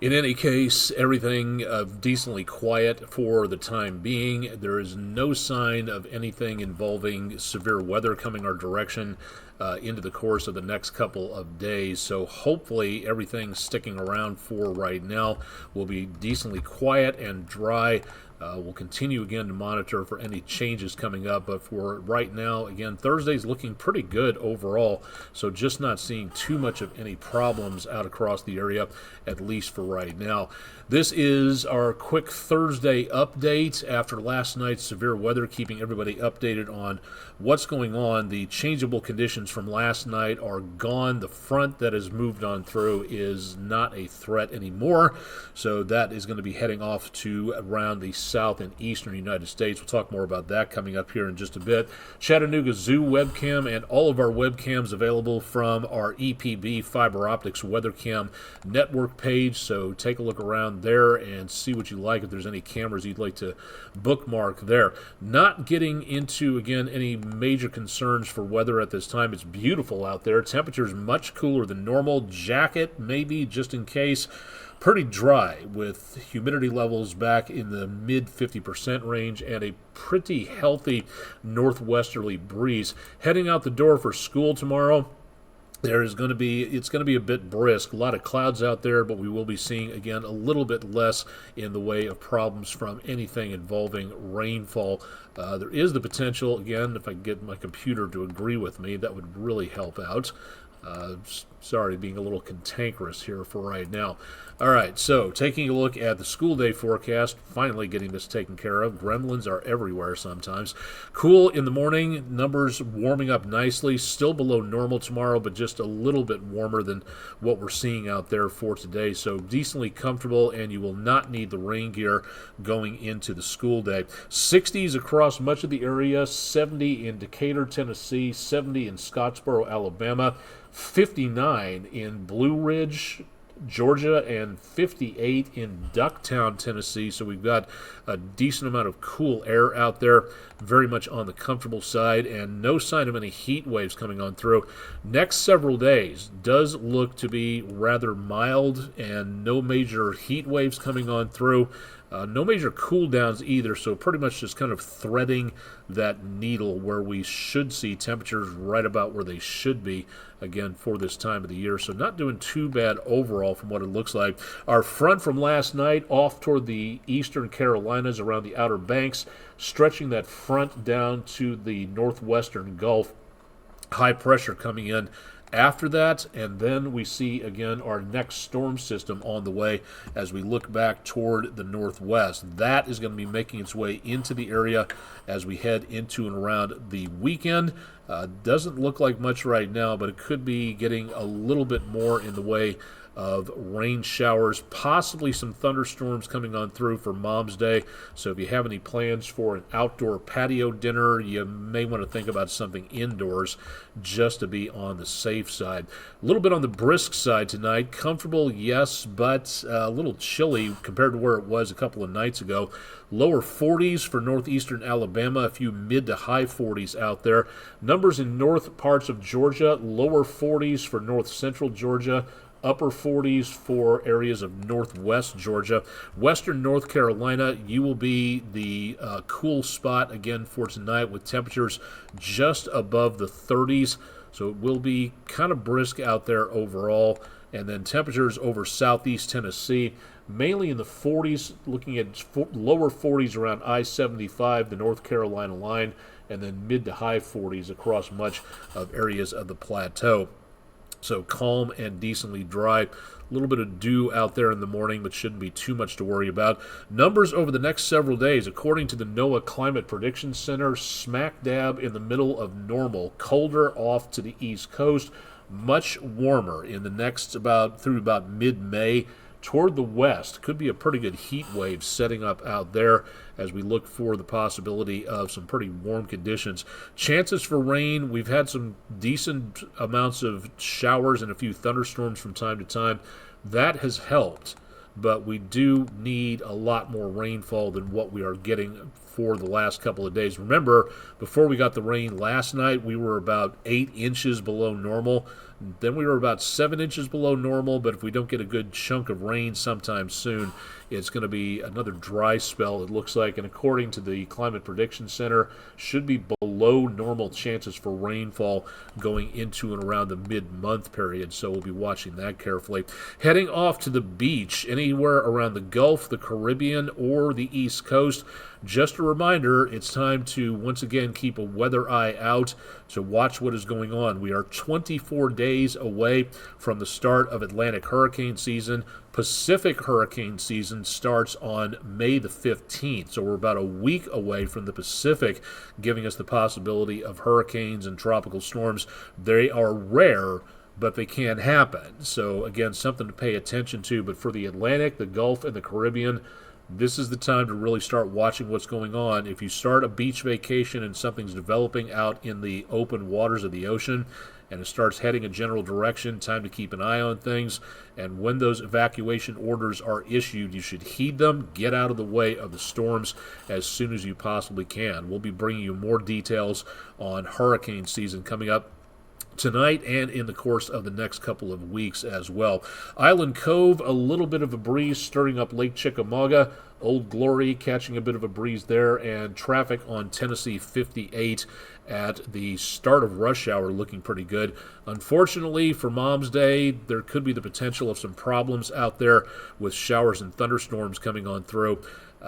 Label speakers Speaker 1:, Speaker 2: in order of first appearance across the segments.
Speaker 1: In any case, everything decently quiet for the time being. There is no sign of anything involving severe weather coming our direction into the course of the next couple of days. So hopefully everything sticking around for right now will be decently quiet and dry. We'll continue again to monitor for any changes coming up, but for right now, again, Thursday's looking pretty good overall, so just not seeing too much of any problems out across the area, at least for right now. This is our quick Thursday update after last night's severe weather, keeping everybody updated on what's going on. The changeable conditions from last night are gone. The front that has moved on through is not a threat anymore, so that is going to be heading off to around the south and eastern United States. We'll talk more about that coming up here in just a bit. Chattanooga Zoo webcam and all of our webcams available from our EPB Fiber Optics WeatherCam network page, so take a look around there and see what you like, if there's any cameras you'd like to bookmark there. Not getting into, again, any major concerns for weather at this time. It's beautiful out there. Temperatures much cooler than normal. Jacket maybe just in case. Pretty dry with humidity levels back in the mid 50% range and a pretty healthy northwesterly breeze. Heading out the door for school tomorrow, it's going to be a bit brisk. A lot of clouds out there, but we will be seeing, again, a little bit less in the way of problems from anything involving rainfall. There is the potential, again, if I can get my computer to agree with me, that would really help out. Sorry, being a little cantankerous here for right now. All right, so taking a look at the school day forecast, finally getting this taken care of. Gremlins are everywhere sometimes. Cool in the morning, numbers warming up nicely, still below normal tomorrow, but just a little bit warmer than what we're seeing out there for today. So decently comfortable, and you will not need the rain gear going into the school day. 60s across much of the area, 70 in Decatur, Tennessee, 70 in Scottsboro, Alabama, 59 in Blue Ridge, Georgia, and 58 in Ducktown, Tennessee. So we've got a decent amount of cool air out there, very much on the comfortable side, and no sign of any heat waves coming on through. Next several days does look to be rather mild, and no major heat waves coming on through. No major cool downs either, so pretty much just kind of threading that needle where we should see temperatures right about where they should be, again, for this time of the year. So not doing too bad overall from what it looks like. Our front from last night off toward the eastern Carolinas around the Outer Banks, stretching that front down to the northwestern Gulf. High pressure coming in after that, and then we see again our next storm system on the way as we look back toward the northwest. That is going to be making its way into the area as we head into and around the weekend. Doesn't look like much right now, but it could be getting a little bit more in the way of rain showers, possibly some thunderstorms coming on through for Mom's Day. So if you have any plans for an outdoor patio dinner, you may want to think about something indoors just to be on the safe side. A little bit on the brisk side tonight. Comfortable, yes, but a little chilly compared to where it was a couple of nights ago. Lower 40s for northeastern Alabama, a few mid to high 40s out there. Numbers in north parts of Georgia, lower 40s for north central Georgia, upper 40s for areas of northwest Georgia. Western North Carolina, you will be the cool spot again for tonight with temperatures just above the 30s. So it will be kind of brisk out there overall. And then temperatures over southeast Tennessee, mainly in the 40s, looking at lower 40s around I-75, the North Carolina line, and then mid to high 40s across much of areas of the plateau. So calm and decently dry. A little bit of dew out there in the morning, but shouldn't be too much to worry about. Numbers over the next several days, according to the NOAA Climate Prediction Center, smack dab in the middle of normal. Colder off to the East Coast, much warmer in the next through about mid-May. Toward the west, could be a pretty good heat wave setting up out there as we look for the possibility of some pretty warm conditions. Chances for rain, we've had some decent amounts of showers and a few thunderstorms from time to time. That has helped, but we do need a lot more rainfall than what we are getting for the last couple of days. Remember, before we got the rain last night, we were about 8 inches below normal. Then we were about 7 inches below normal, but if we don't get a good chunk of rain sometime soon, it's going to be another dry spell, it looks like, and according to the Climate Prediction Center, should be below normal chances for rainfall going into and around the mid-month period, so we'll be watching that carefully. Heading off to the beach, anywhere around the Gulf, the Caribbean, or the East Coast, just a reminder, it's time to once again keep a weather eye out to watch what is going on. We are 24 days away from the start of Atlantic hurricane season. Pacific hurricane season starts on May the 15th, so we're about a week away from the Pacific, giving us the possibility of hurricanes and tropical storms. They are rare, but they can happen. So again, something to pay attention to. But for the Atlantic, the Gulf, and the Caribbean, this is the time to really start watching what's going on. If you start a beach vacation and something's developing out in the open waters of the ocean and it starts heading a general direction, time to keep an eye on things. And when those evacuation orders are issued, you should heed them. Get out of the way of the storms as soon as you possibly can. We'll be bringing you more details on hurricane season coming up tonight and in the course of the next couple of weeks as well. Island Cove, a little bit of a breeze stirring up Lake Chickamauga. Old Glory catching a bit of a breeze there, and traffic on Tennessee 58 at the start of rush hour looking pretty good. Unfortunately, for Mom's Day, there could be the potential of some problems out there with showers and thunderstorms coming on through.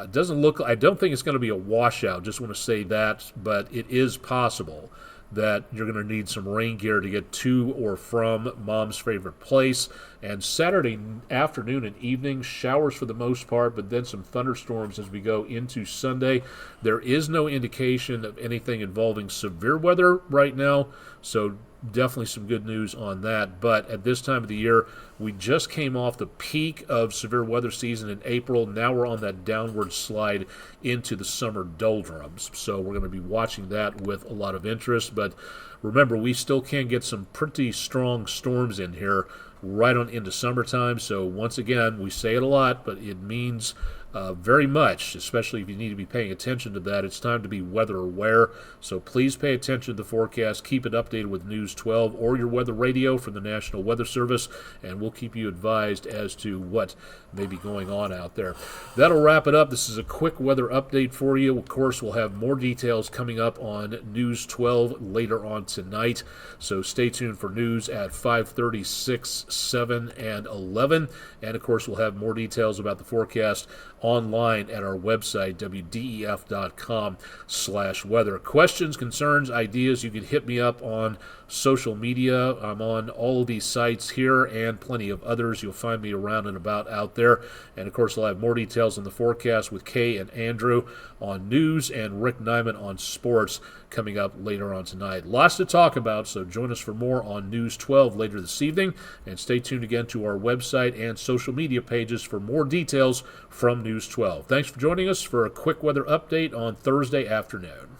Speaker 1: Doesn't look, I don't think it's going to be a washout, just want to say that, but it is possible that you're going to need some rain gear to get to or from Mom's favorite place. And Saturday afternoon and evening, showers for the most part, but then some thunderstorms as we go into Sunday. There is no indication of anything involving severe weather right now, so definitely some good news on that. But at this time of the year, we just came off the peak of severe weather season in April. Now we're on that downward slide into the summer doldrums. So we're going to be watching that with a lot of interest. But remember, we still can get some pretty strong storms in here right on into summertime. So once again, we say it a lot, but it means very much, especially if you need to be paying attention to that. It's time to be weather aware. So please pay attention to the forecast. Keep it updated with News 12 or your weather radio from the National Weather Service, and we'll keep you advised as to what may be going on out there. That'll wrap it up. This is a quick weather update for you. Of course, we'll have more details coming up on News 12 later on tonight. So stay tuned for news at 5:30, 6, 7, and 11. And of course, we'll have more details about the forecast online at our website, wdef.com/weather. Questions, concerns, ideas, you can hit me up on social media. I'm on all of these sites here and plenty of others. You'll find me around and about out there. And of course, I'll have more details on the forecast with Kay and Andrew on news and Rick Nyman on sports coming up later on tonight. Lots to talk about, so join us for more on News 12 later this evening. And stay tuned again to our website and social media pages for more details from News 12. Thanks for joining us for a quick weather update on Thursday afternoon.